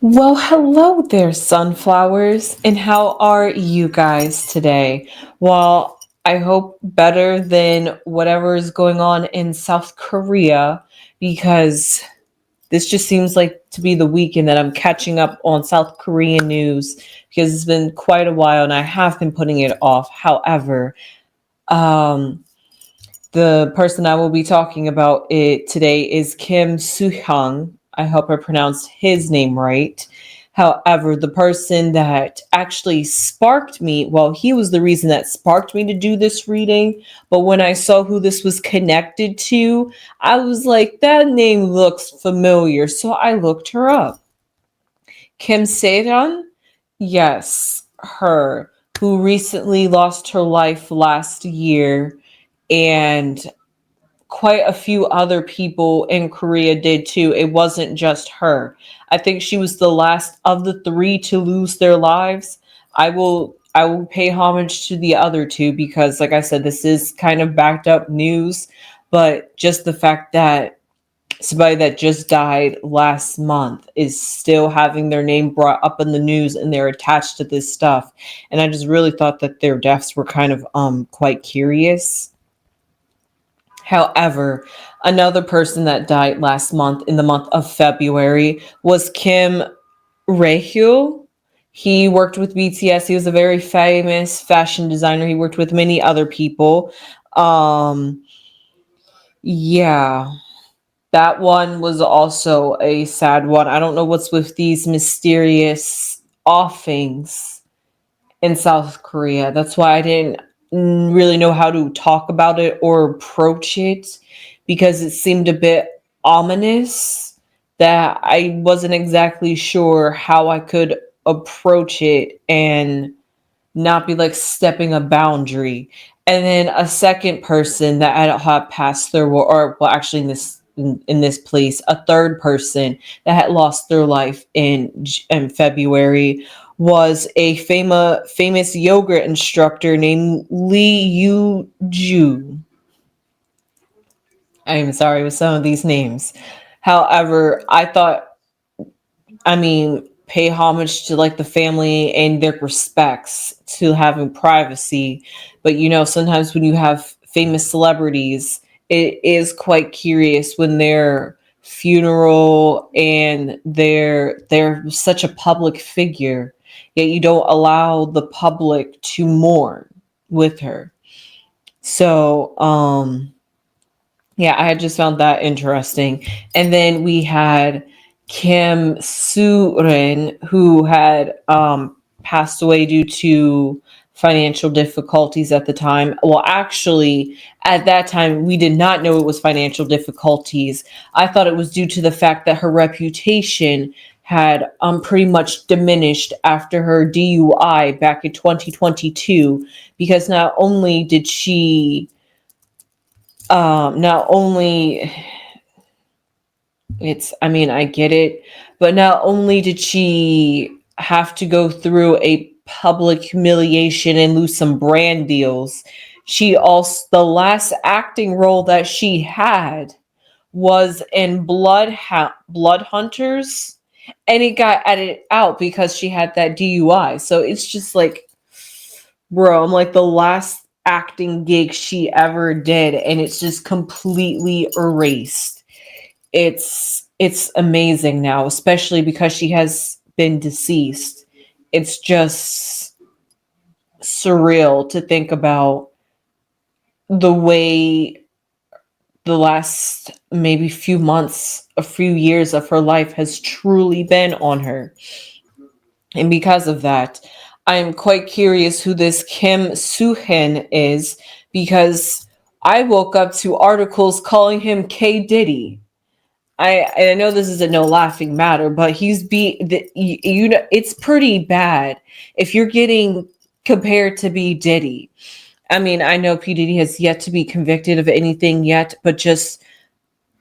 Well, hello there, sunflowers, and how are you guys today? Well, I hope better than whatever is going on in South Korea because this just seems like to be the weekend that I'm catching up on South Korean news because it's been quite a while and I have been putting it off. However, um, the person I will be talking about it today is Kim Soo Hyun. I hope I pronounced his name right. However, the person that actually sparked me, well, he was the reason that sparked me to do this reading. But when I saw who this was connected to, I was like, that name looks familiar. So I looked her up. Kim Sae-Ron? Yes, her, who recently lost her life last year. And quite a few other people in Korea did too. It wasn't just her. I think she was the last of the three to lose their lives. I will pay homage to the other two because like I said this is kind of backed up news, but just the fact that somebody that just died last month is still having their name brought up in the news and they're attached to this stuff. And I just really thought that their deaths were kind of quite curious. However, another person that died last month in the month of February was Kim Rae-hyul. He worked with BTS. He was a very famous fashion designer. He worked with many other people. Um, yeah, that one was also a sad one. I don't know what's with these mysterious offings in South Korea. That's why I didn't really know how to talk about it or approach it because it seemed a bit ominous that I wasn't exactly sure how I could approach it and not be like stepping a boundary. And then a second person that I had passed through, or well, actually in this place, a third person that had lost their life in February was a famous yoga instructor named Lee Yu Ju. I'm sorry with some of these names. However, pay homage to like the family and their respects to having privacy. But sometimes when you have famous celebrities, it is quite curious when their funeral and they're such a public figure, yet you don't allow the public to mourn with her. So yeah, I had just found that interesting. And then we had Kim Soo-rin, who had passed away due to financial difficulties at the time. Well, actually, at that time, we did not know it was financial difficulties. I thought it was due to the fact that her reputation had pretty much diminished after her DUI back in 2022, because not only I get it, but not only did she have to go through a public humiliation and lose some brand deals, she also, the last acting role that she had was in Blood Hunters, and it got edited out because she had that DUI. So it's just like, bro, I'm like the last acting gig she ever did, and it's just completely erased. It's amazing now, especially because she has been deceased. It's just surreal to think about the way the last maybe few months, a few years of her life has truly been on her. And because of that, I am quite curious who this Kim Soo-hyun is, because I woke up to articles calling him K-Diddy. I know this is a no laughing matter, but you know, it's pretty bad if you're getting compared to B Diddy. I mean, I know P Diddy has yet to be convicted of anything yet, but just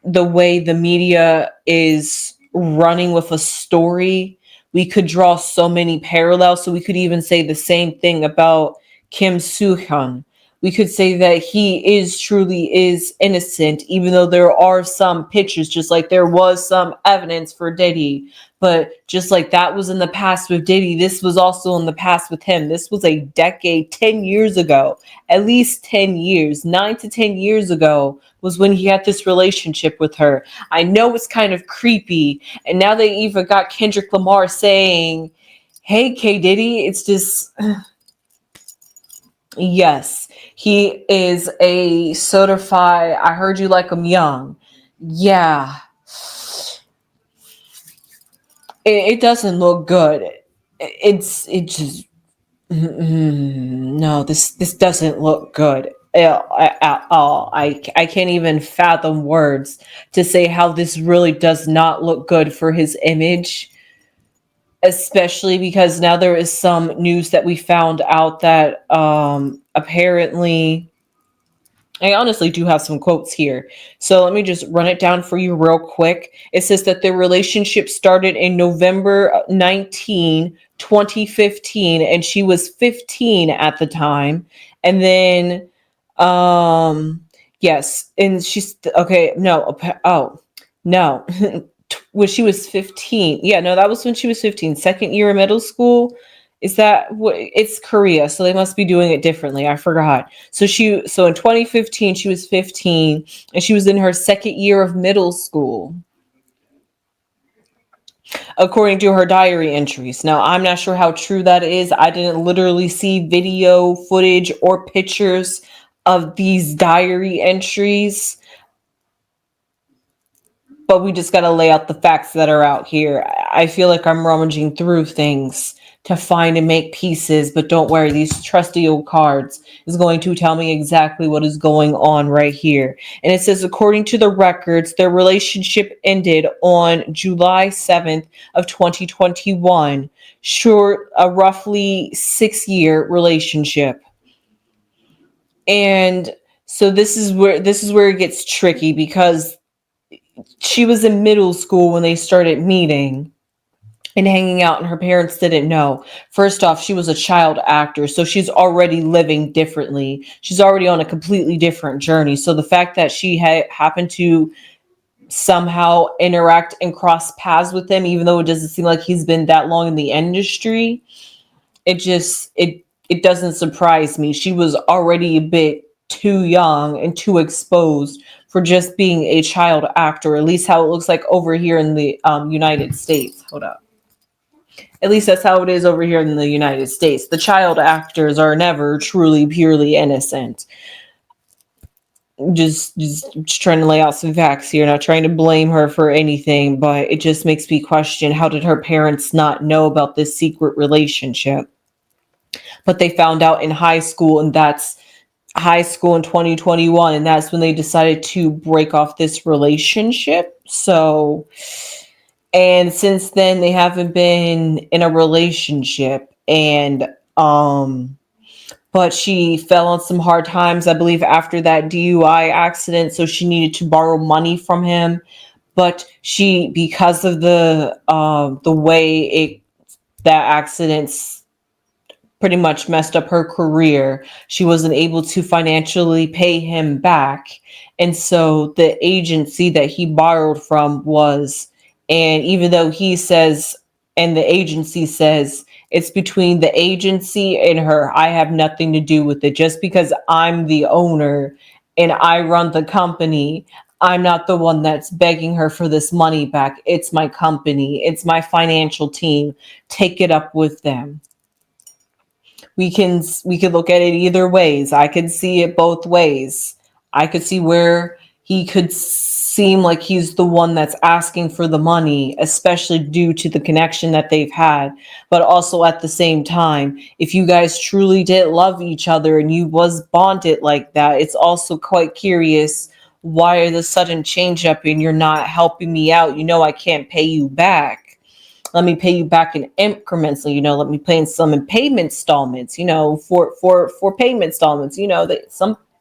the way the media is running with a story, we could draw so many parallels. So we could even say the same thing about Kim Soo Hyun. we could say that he is truly is innocent, even though there are some pictures, just like there was some evidence for Diddy. But just like that was in the past with Diddy, this was also in the past with him. This was a decade, 10 years ago, at least 10 years, 9 to 10 years ago was when he had this relationship with her. I know it's kind of creepy. And now they even got Kendrick Lamar saying, hey, K-Diddy, it's just... Yes, he is a certified, I heard you like him young. Yeah, it doesn't look good. It just no, this doesn't look good at all. I can't even fathom words to say how this really does not look good for his image, especially because now there is some news that we found out that apparently I honestly do have some quotes here. So let me just run it down for you real quick. It says that their relationship started in November 19, 2015, and she was 15 at the time. And then, yes, and she's okay. No, oh, no, when she was 15. Yeah, no, that was when she was 15, second year of middle school. Is that what it's Korea, so they must be doing it differently. I forgot. So in 2015 she was 15 and she was in her second year of middle school, according to her diary entries. Now, I'm not sure how true that is. I didn't literally see video footage or pictures of these diary entries, but we just got to lay out the facts that are out here. I feel like I'm rummaging through things to find and make pieces, but don't worry, these trusty old cards is going to tell me exactly what is going on right here. And it says, according to the records, their relationship ended on July 7th of 2021, short a roughly 6-year relationship. And so this is where it gets tricky, because she was in middle school when they started meeting and hanging out, and her parents didn't know. First off, she was a child actor, so she's already living differently. She's already on a completely different journey. So the fact that she happened to somehow interact and cross paths with him, even though it doesn't seem like he's been that long in the industry, it doesn't surprise me. She was already a bit too young and too exposed for just being a child actor, at least how it looks like over here in the United States. Hold up. At least that's how it is over here in the United States. The child actors are never truly, purely innocent. Just trying to lay out some facts here, not trying to blame her for anything, but it just makes me question, how did her parents not know about this secret relationship? But they found out in high school, and that's high school in 2021, and that's when they decided to break off this relationship. So, and since then they haven't been in a relationship, and but she fell on some hard times, I believe, after that DUI accident, so she needed to borrow money from him. But she, because of the way that accident's pretty much messed up her career, she wasn't able to financially pay him back. And so the agency that he borrowed from was, and even though he says, and the agency says, it's between the agency and her, I have nothing to do with it. Just because I'm the owner and I run the company, I'm not the one that's begging her for this money back. It's my company. It's my financial team. Take it up with them. We could look at it either ways. I could see it both ways. I could see where he could seem like he's the one that's asking for the money, especially due to the connection that they've had. But also at the same time, if you guys truly did love each other and you was bonded like that, it's also quite curious, why the sudden change up and you're not helping me out? You know, I can't pay you back. Let me pay you back in increments. Let me pay in some in payment installments, for payment installments, that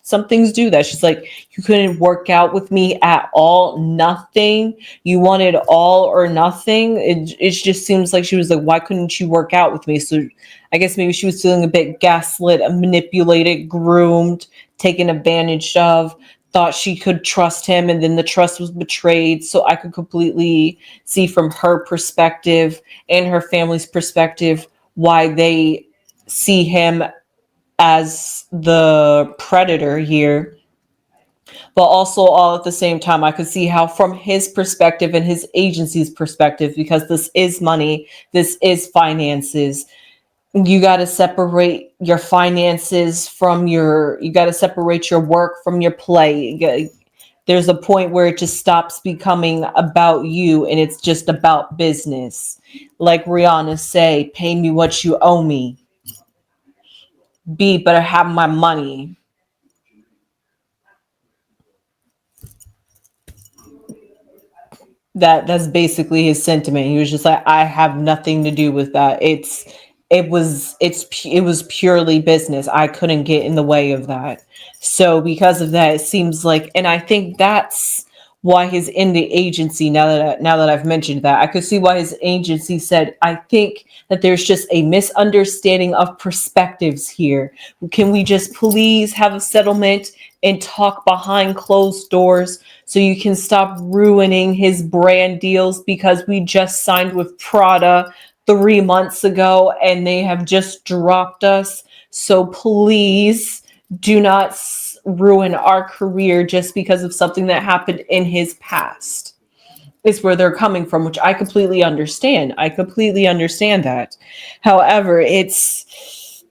some things do that. She's like, you couldn't work out with me at all, nothing. You wanted all or nothing. It just seems like she was like, why couldn't you work out with me? So I guess maybe she was feeling a bit gaslit, manipulated, groomed, taken advantage of, thought she could trust him, and then the trust was betrayed. So I could completely see from her perspective and her family's perspective why they see him as the predator here. But also, all at the same time, I could see how, from his perspective and his agency's perspective, because this is money, this is finances, you got to separate your finances from you got to separate your work from your play. There's a point where it just stops becoming about you and it's just about business. Like Rihanna say, pay me what you owe me. B, better have my money. That's basically his sentiment. He was just like, I have nothing to do with that. It was purely business. I couldn't get in the way of that. So because of that, it seems like, and I think that's why he's in the agency. Now that I've mentioned that, I could see why his agency said, I think that there's just a misunderstanding of perspectives here. Can we just please have a settlement and talk behind closed doors so you can stop ruining his brand deals, because we just signed with Prada 3 months ago and they have just dropped us. So please do not ruin our career just because of something that happened in his past. Is where they're coming from, which I completely understand. I completely understand that. However, it's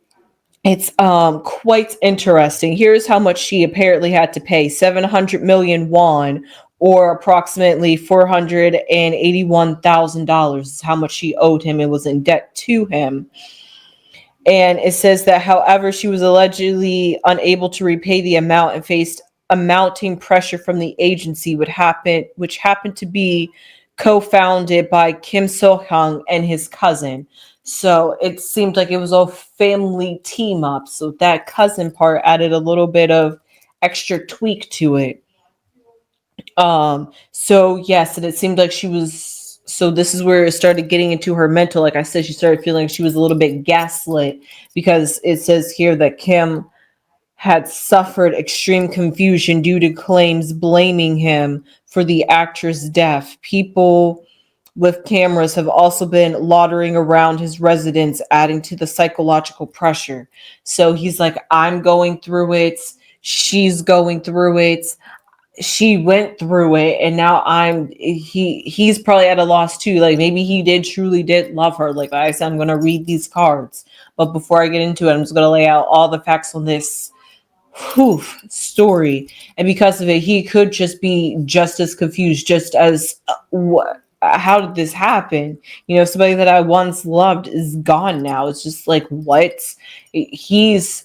quite interesting. Here's how much she apparently had to pay: 700 million won, or approximately $481,000 is how much she owed him and was in debt to him. And it says that, however, she was allegedly unable to repay the amount and faced a mounting pressure from the agency, which happened to be co-founded by Kim So Hyun and his cousin. So it seemed like it was a family team up. So that cousin part added a little bit of extra tweak to it. So yes, and it seemed like she was, so this is where it started getting into her mental. Like I said, she started feeling she was a little bit gaslit, because it says here that Kim had suffered extreme confusion due to claims blaming him for the actress' death. People with cameras have also been loitering around his residence, adding to the psychological pressure. So he's like, I'm going through it. She's going through it. She went through it, and now he's probably at a loss too. Like maybe he truly did love her. Like I said, I'm gonna read these cards, but before I get into it, I'm just gonna lay out all the facts on this story. And because of it, he could just be just as confused, just as how did this happen? Somebody that I once loved is gone now. It's just like, what? He's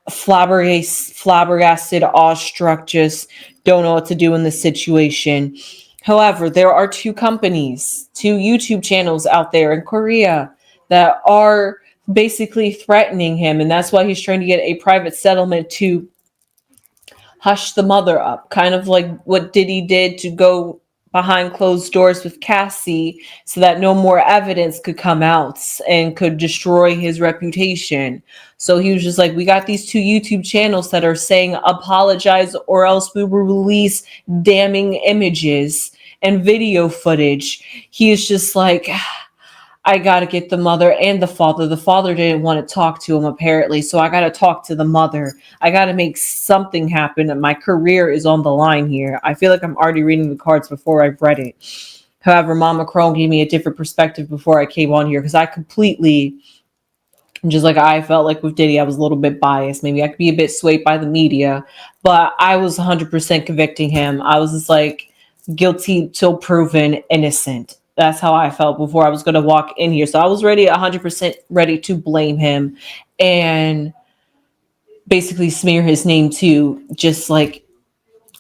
flabbergasted, awestruck, just don't know what to do in this situation. However, there are two YouTube channels out there in Korea that are basically threatening him, and that's why he's trying to get a private settlement to hush the mother up, kind of like what Diddy did to go behind closed doors with Cassie, so that no more evidence could come out and could destroy his reputation. So he was just like, we got these two YouTube channels that are saying apologize or else we will release damning images and video footage. He is just like, I got to get the mother and the father. The father didn't want to talk to him, apparently. So I got to talk to the mother. I got to make something happen. My career is on the line here. I feel like I'm already reading the cards before I've read it. However, Mama Crone gave me a different perspective before I came on here, because I completely, just like I felt like with Diddy, I was a little bit biased. Maybe I could be a bit swayed by the media, but I was 100% convicting him. I was just like, guilty till proven innocent. That's how I felt before I was going to walk in here. So I was 100% ready to blame him and basically smear his name too, just like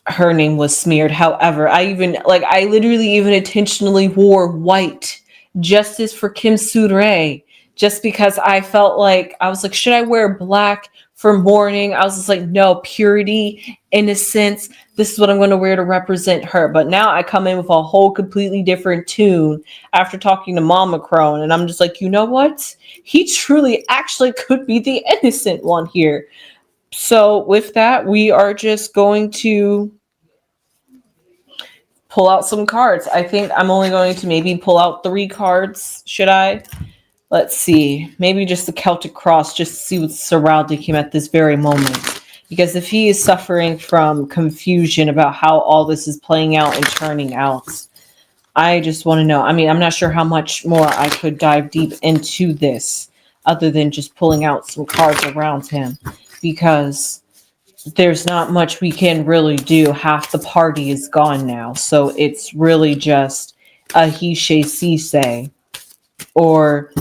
her name was smeared. However, I literally even intentionally wore white justice for Kim Soo-rae, just because I felt like, I was like, should I wear black for mourning. I was just like, no, purity, innocence. This is what I'm going to wear to represent her. But now I come in with a whole completely different tune after talking to Mama Crone. And I'm just like, you know what? He truly actually could be the innocent one here. So with that, we are just going to pull out some cards. I think I'm only going to maybe pull out 3 cards. Should I? Let's see. Maybe just the Celtic Cross, just to see what's surrounding him at this very moment. Because if he is suffering from confusion about how all this is playing out and turning out, I just want to know. I mean, I'm not sure how much more I could dive deep into this other than just pulling out some cards around him. Because there's not much we can really do. Half the party is gone now. So it's really just a he say, she say, or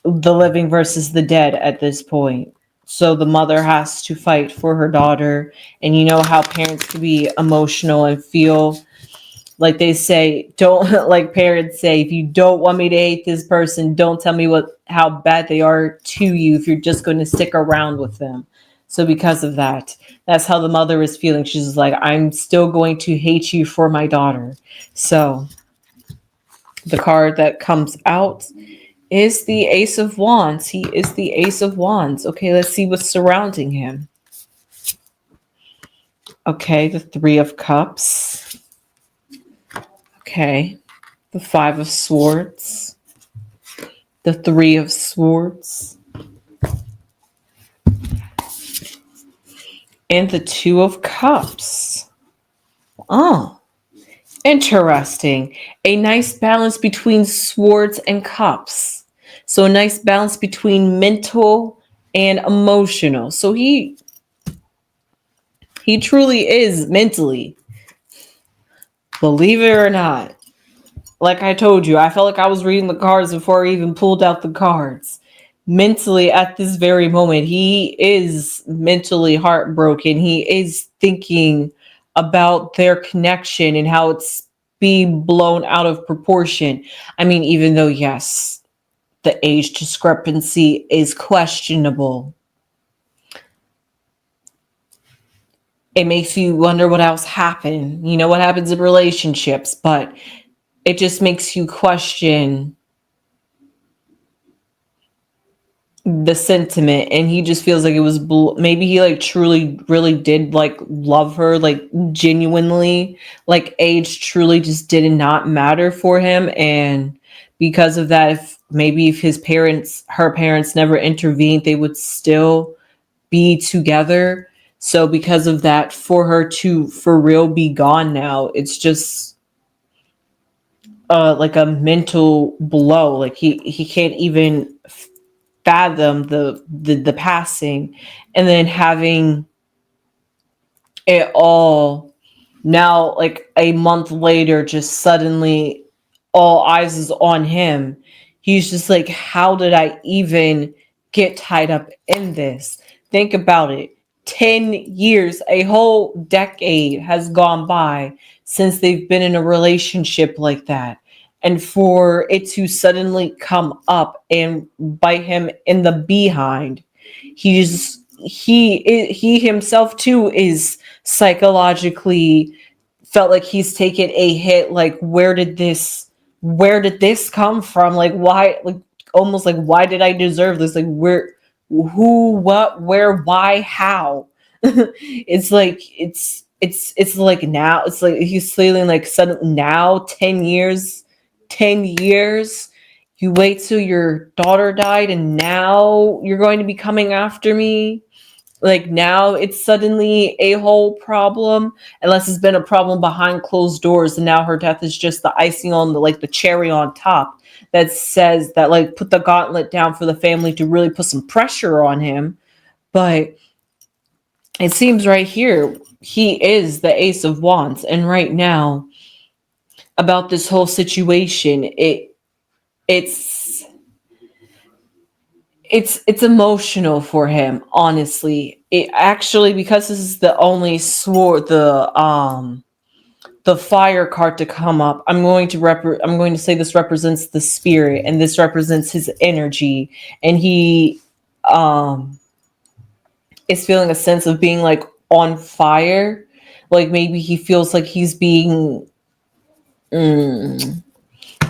the living versus the dead at this point. So the mother has to fight for her daughter. And you know how parents can be emotional and feel like they say, don't, like parents say, if you don't want me to hate this person, don't tell me how bad they are to you if you're just going to stick around with them. So because of that, that's how the mother is feeling. She's just like, I'm still going to hate you for my daughter. So the card that comes out is the Ace of Wands. He is the Ace of Wands. Okay, let's see what's surrounding him. Okay, the Three of Cups. Okay, the Five of Swords. The Three of Swords. And the Two of Cups. Oh, interesting. A nice balance between swords and cups. So a nice balance between mental and emotional. So he truly is mentally, believe it or not. Like I told you, I felt like I was reading the cards before I even pulled out the cards. Mentally, at this very moment, he is mentally heartbroken. He is thinking about their connection and how it's being blown out of proportion. I mean, even though, yes, the age discrepancy is questionable, it makes you wonder what else happened. You know what happens in relationships, but it just makes you question the sentiment. And he just feels like it was maybe he like truly really did like love her, like genuinely, like age truly just did not matter for him. And because of that, if her parents never intervened, they would still be together. So because of that, for her to for real be gone now, it's just like a mental blow. Like he can't even fathom the passing, and then having it all now, like a month later, just suddenly all eyes is on him. He's just like, how did I even get tied up in this? Think about it. 10 years, a whole decade has gone by since they've been in a relationship like that. And for it to suddenly come up and bite him in the behind, he himself too is psychologically felt like he's taken a hit. Like, where did this come from? Like, why, like almost like, why did I deserve this? Like, who, what, where, why, how? It's like it's like now it's like he's feeling like suddenly now 10 years you wait till your daughter died and now you're going to be coming after me. Like now it's suddenly a whole problem, unless it's been a problem behind closed doors and now her death is just the icing on the, like the cherry on top that says that, like, put the gauntlet down for the family to really put some pressure on him. But it seems right here he is the Ace of Wands, and right now about this whole situation, it's it's emotional for him, honestly. It actually, because this is the only sword, the fire card to come up, I'm going to say this represents the spirit and this represents his energy, and he is feeling a sense of being like on fire. Like maybe he feels like he's being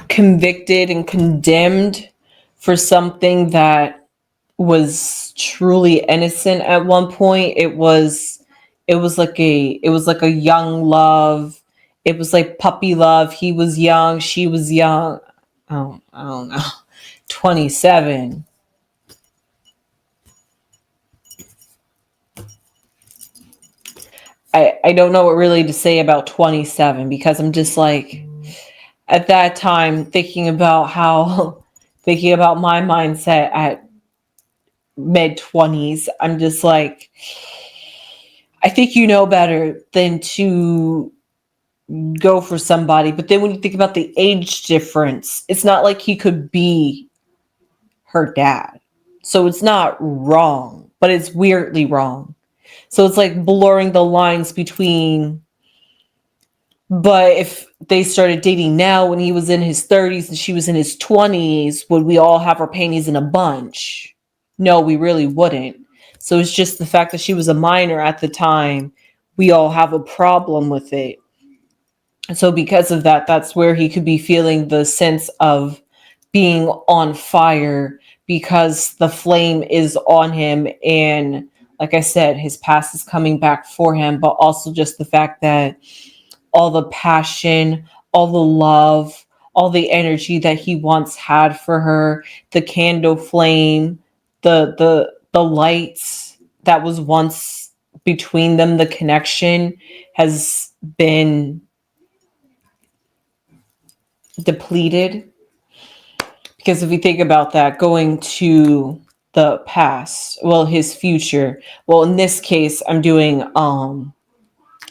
convicted and condemned for something that was truly innocent at one point. It was like a young love. It was like puppy love. He was young, she was young. Oh, I don't know. 27. I don't know what really to say about 27 because I'm just like at that time thinking about how thinking about my mindset at mid 20s. I'm just like, I think you know better than to go for somebody. But then when you think about the age difference, it's not like he could be her dad. So it's not wrong, but it's weirdly wrong. So it's like blurring the lines between. But if they started dating now when he was in his 30s and she was in his 20s, would we all have our panties in a bunch? No, we really wouldn't. So it's just the fact that she was a minor at the time, we all have a problem with it. So because of that, that's where he could be feeling the sense of being on fire because the flame is on him. And like I said, his past is coming back for him, but also just the fact that all the passion, all the love, all the energy that he once had for her, the candle flame, the lights that was once between them, the connection has been depleted. Because if you think about that, going to the past, well, his future, well, in this case, I'm doing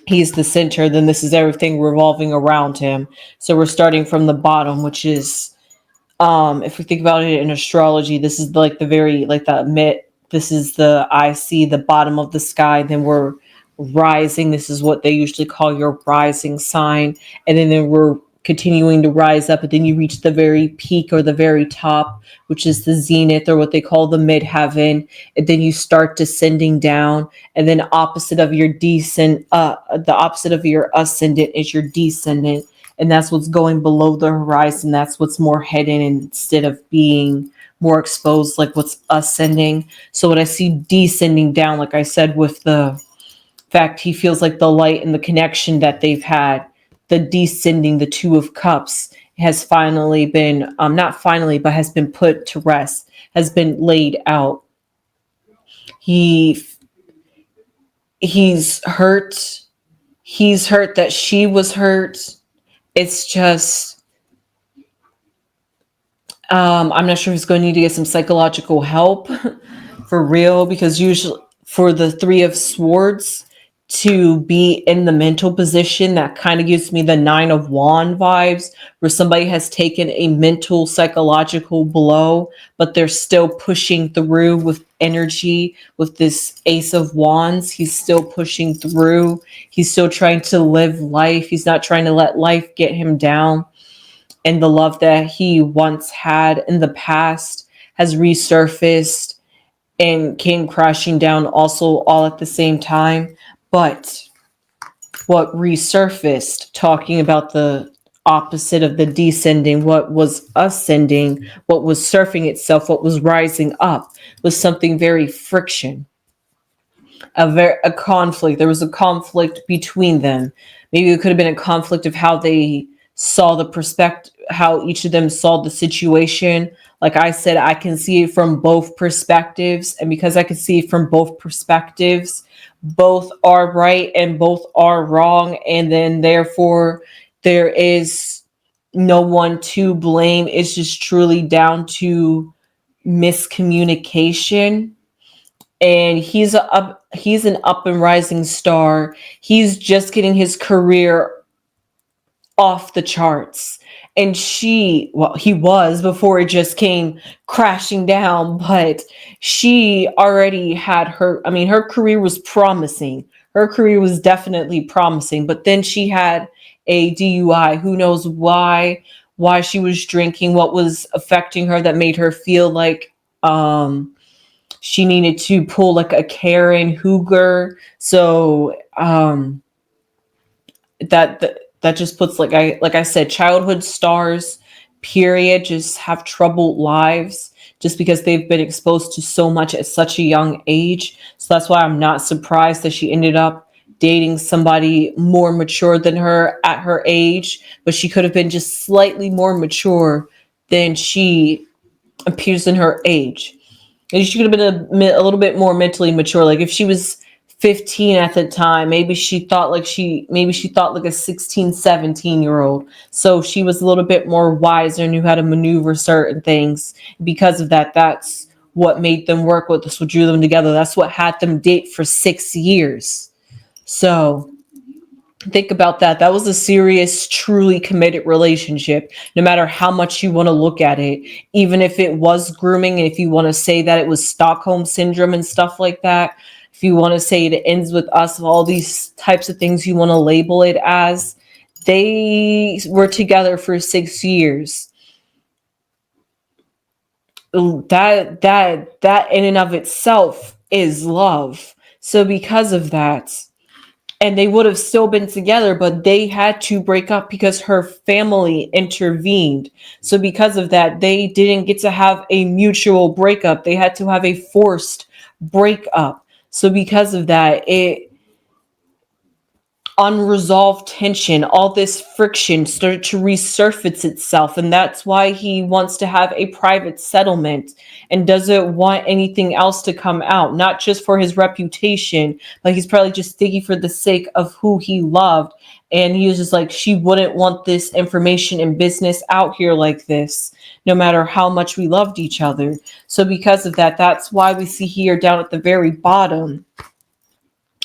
he's the center, then this is everything revolving around him. So we're starting from the bottom, which is if we think about it in astrology, this is like the very like the mid, this is the I see the bottom of the sky, then we're rising. This is what they usually call your rising sign. And then we're continuing to rise up, and then you reach the very peak or the very top, which is the zenith or what they call the midheaven. And then you start descending down, and then opposite of your the opposite of your ascendant is your descendant, and that's what's going below the horizon. That's what's more hidden instead of being more exposed, like what's ascending. So when I see descending down, like I said, with the fact he feels like the light and the connection that they've had, the descending, the two of cups has finally been not finally, but has been put to rest, has been laid out. He he's hurt. He's hurt that she was hurt. It's just I'm not sure if he's going to need to get some psychological help for real, because usually for the Three of Swords to be in the mental position, that kind of gives me the Nine of Wand vibes, where somebody has taken a mental psychological blow, but they're still pushing through with energy. With this Ace of Wands, he's still pushing through. He's still trying to live life. He's not trying to let life get him down. And the love that he once had in the past has resurfaced and came crashing down also all at the same time. But what resurfaced, talking about the opposite of the descending, what was ascending, what was surfing itself, what was rising up, was something very friction, a conflict. There was a conflict between them. Maybe it could have been a conflict of how they saw the perspective, how each of them saw the situation. Like I said, I can see it from both perspectives, and because I can see it from both perspectives, both are right and both are wrong, and then therefore there is no one to blame. It's just truly down to miscommunication. And he's an up and rising star. He's just getting his career off the charts. And he was before it just came crashing down, but she already had her career was promising. Her career was definitely promising, but then she had a DUI. Who knows why she was drinking, what was affecting her that made her feel like she needed to pull like a Karen Hooger. So that just puts, like I said, childhood stars period just have troubled lives just because they've been exposed to so much at such a young age. So that's why I'm not surprised that she ended up dating somebody more mature than her at her age, but she could have been just slightly more mature than she appears in her age. And she could have been a little bit more mentally mature. Like if she was 15 at the time, maybe she thought like a 16, 17-year old. So she was a little bit more wiser, knew how to maneuver certain things. Because of that, that's what made them work with us, what drew them together. That's what had them date for 6 years. So think about that. That was a serious, truly committed relationship, no matter how much you want to look at it. Even if it was grooming, and if you want to say that it was Stockholm syndrome and stuff like that, if you want to say it ends with us, all these types of things you want to label it as, they were together for 6 years. That in and of itself is love. So because of that, and they would have still been together, but they had to break up because her family intervened. So because of that, they didn't get to have a mutual breakup. They had to have a forced breakup. So because of that, it unresolved tension, all this friction started to resurface itself. And that's why he wants to have a private settlement and doesn't want anything else to come out, not just for his reputation, but he's probably just thinking for the sake of who he loved. And he was just like, she wouldn't want this information and business out here like this, no matter how much we loved each other. So because of that, that's why we see here down at the very bottom,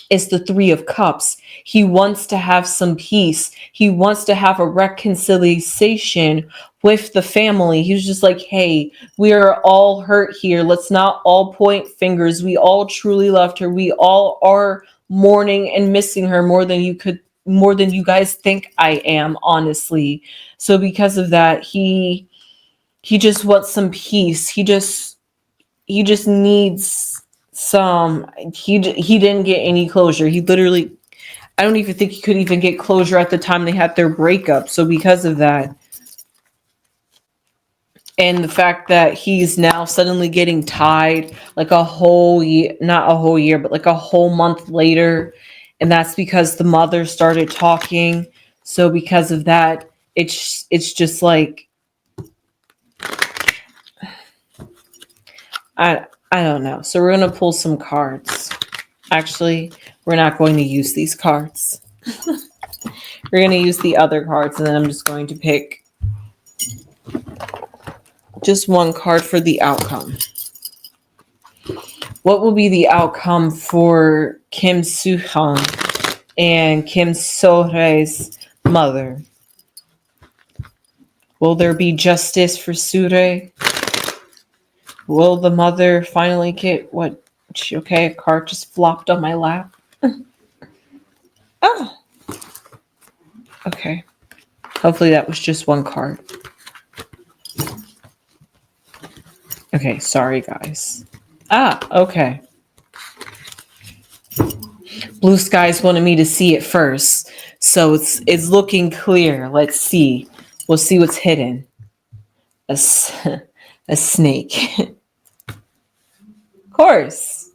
is the Three of Cups. He wants to have some peace. He wants to have a reconciliation with the family. He was just like, hey, we are all hurt here. Let's not all point fingers. We all truly loved her. We all are mourning and missing her more than you guys think I am, honestly. So because of that, he just wants some peace. He just needs some. He didn't get any closure. He literally, I don't even think he could even get closure at the time they had their breakup. So because of that, and the fact that he's now suddenly getting tied like a whole year, not a whole year, but like a whole month later, and that's because the mother started talking. So because of that, it's just like, I don't know. So we're going to pull some cards. Actually, we're not going to use these cards. We're going to use the other cards, and then I'm just going to pick just one card for the outcome. What will be the outcome for Kim Soo Hyun and Kim So-rae's mother? Will there be justice for Soo-rae? Will the mother finally get what? Okay, a card just flopped on my lap. Oh. Okay. Hopefully that was just one card. Okay, sorry guys. Okay. Blue Skies wanted me to see it first. So it's looking clear. Let's see. We'll see what's hidden. A snake. Of course.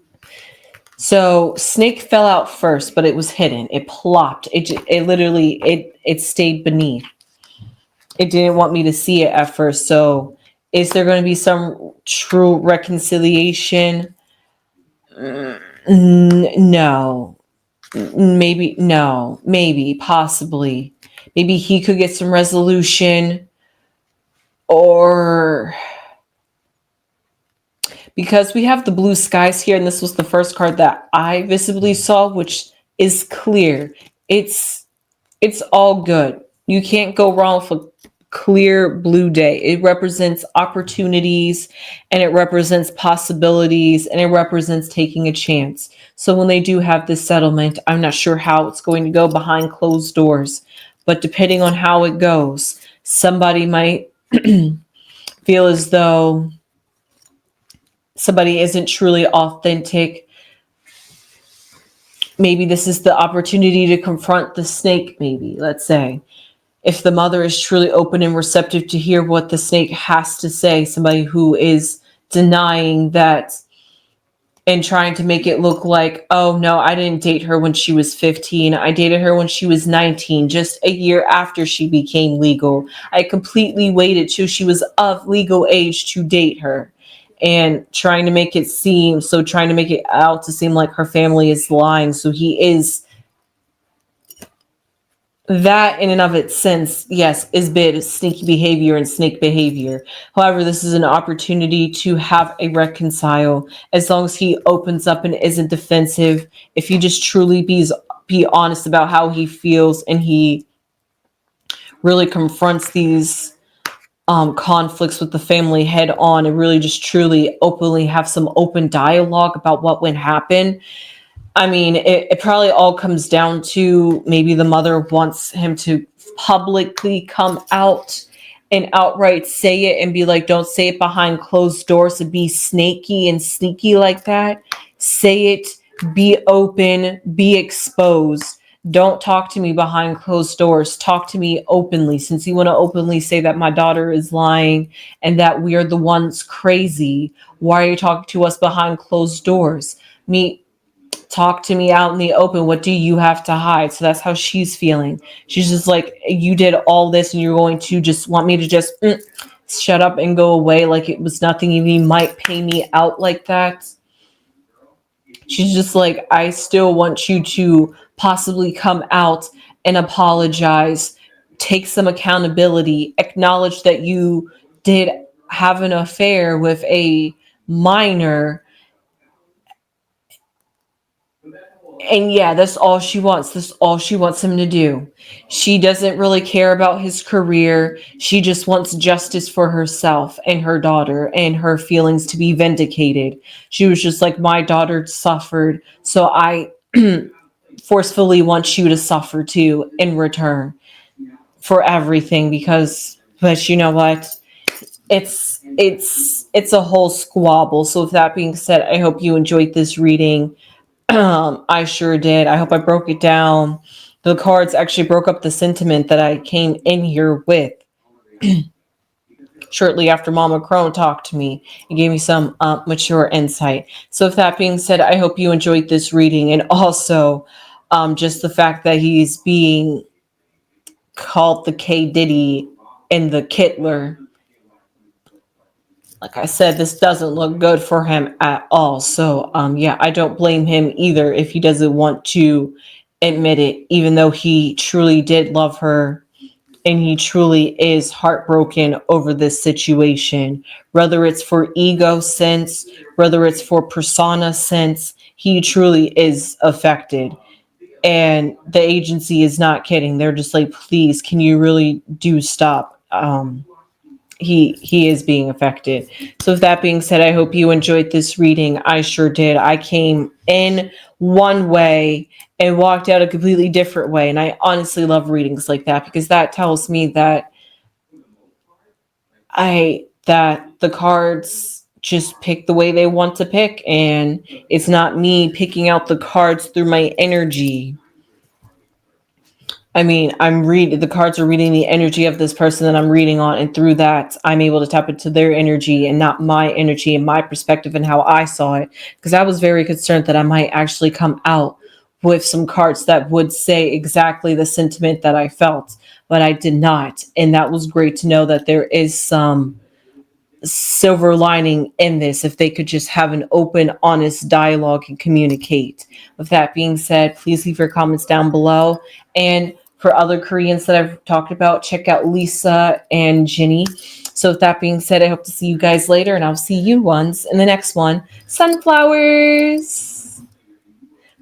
So snake fell out first, but it was hidden. It plopped. It literally it stayed beneath. It didn't want me to see it at first. So is there going to be some true reconciliation? No. Maybe, no. Maybe, possibly. Maybe he could get some resolution, or because we have the blue skies here, and this was the first card that I visibly saw, which is clear. It's all good. You can't go wrong with a clear blue day. It represents opportunities, and it represents possibilities, and it represents taking a chance. So when they do have this settlement, I'm not sure how it's going to go behind closed doors, but depending on how it goes, somebody might feel as though somebody isn't truly authentic, maybe this is the opportunity to confront the snake, maybe, let's say. If the mother is truly open and receptive to hear what the snake has to say, somebody who is denying that and trying to make it look like, oh no, I didn't date her when she was 15. I dated her when she was 19, just a year after she became legal. I completely waited till she was of legal age to date her. And trying to make it out to seem like her family is lying. So he is, that in and of its sense, yes, is bit sneaky behavior and snake behavior. However, this is an opportunity to have a reconcile as long as he opens up and isn't defensive. If he just truly be honest about how he feels and he really confronts these conflicts with the family head on and really just truly openly have some open dialogue about what would happen. I mean, it probably all comes down to maybe the mother wants him to publicly come out and outright say it and be like, don't say it behind closed doors and be snaky and sneaky like that. Say it, be open, be exposed. Don't talk to me behind closed doors. Talk to me openly. Since you want to openly say that my daughter is lying and that we are the ones crazy, why are you talking to us behind closed doors? Talk to me out in the open. What do you have to hide? So that's how she's feeling. She's just like, you did all this and you're going to just want me to just shut up and go away like it was nothing. You might pay me out like that. She's just like, I still want you to possibly come out and apologize, take some accountability, acknowledge that you did have an affair with a minor. And yeah, that's all she wants. That's all she wants him to do. She doesn't really care about his career. She just wants justice for herself and her daughter and her feelings to be vindicated. She was just like, my daughter suffered, so I forcefully want you to suffer too in return for everything, but you know what? It's a whole squabble. So with that being said, I hope you enjoyed this reading. I sure did. I hope I broke it down. The cards actually broke up the sentiment that I came in here with shortly after Mama Crone talked to me and gave me some mature insight. So with that being said, I hope you enjoyed this reading, and also just the fact that he's being called the K-Diddy and the Kittler. Like I said, this doesn't look good for him at all. So, yeah, I don't blame him either if he doesn't want to admit it, even though he truly did love her and he truly is heartbroken over this situation. Whether it's for ego sense, whether it's for persona sense, he truly is affected. And the agency is not kidding. They're just like, please, can you really do stop? He is being affected. So with that being said, I hope you enjoyed this reading. I sure did. I came in one way and walked out a completely different way. And I honestly love readings like that, because that tells me that the cards just pick the way they want to pick, and it's not me picking out the cards through my energy. I mean, the cards are reading the energy of this person that I'm reading on, and through that, I'm able to tap into their energy and not my energy and my perspective and how I saw it. Because I was very concerned that I might actually come out with some cards that would say exactly the sentiment that I felt, but I did not. And that was great to know that there is some silver lining in this if they could just have an open, honest dialogue and communicate. With that being said, please leave your comments down below. And for other Koreans that I've talked about, check out Lisa and Ginny. So with that being said, I hope to see you guys later, and I'll see you ones in the next one. Sunflowers!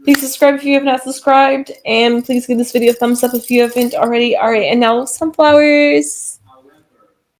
Please subscribe if you have not subscribed, and please give this video a thumbs up if you haven't already. All right, and now sunflowers!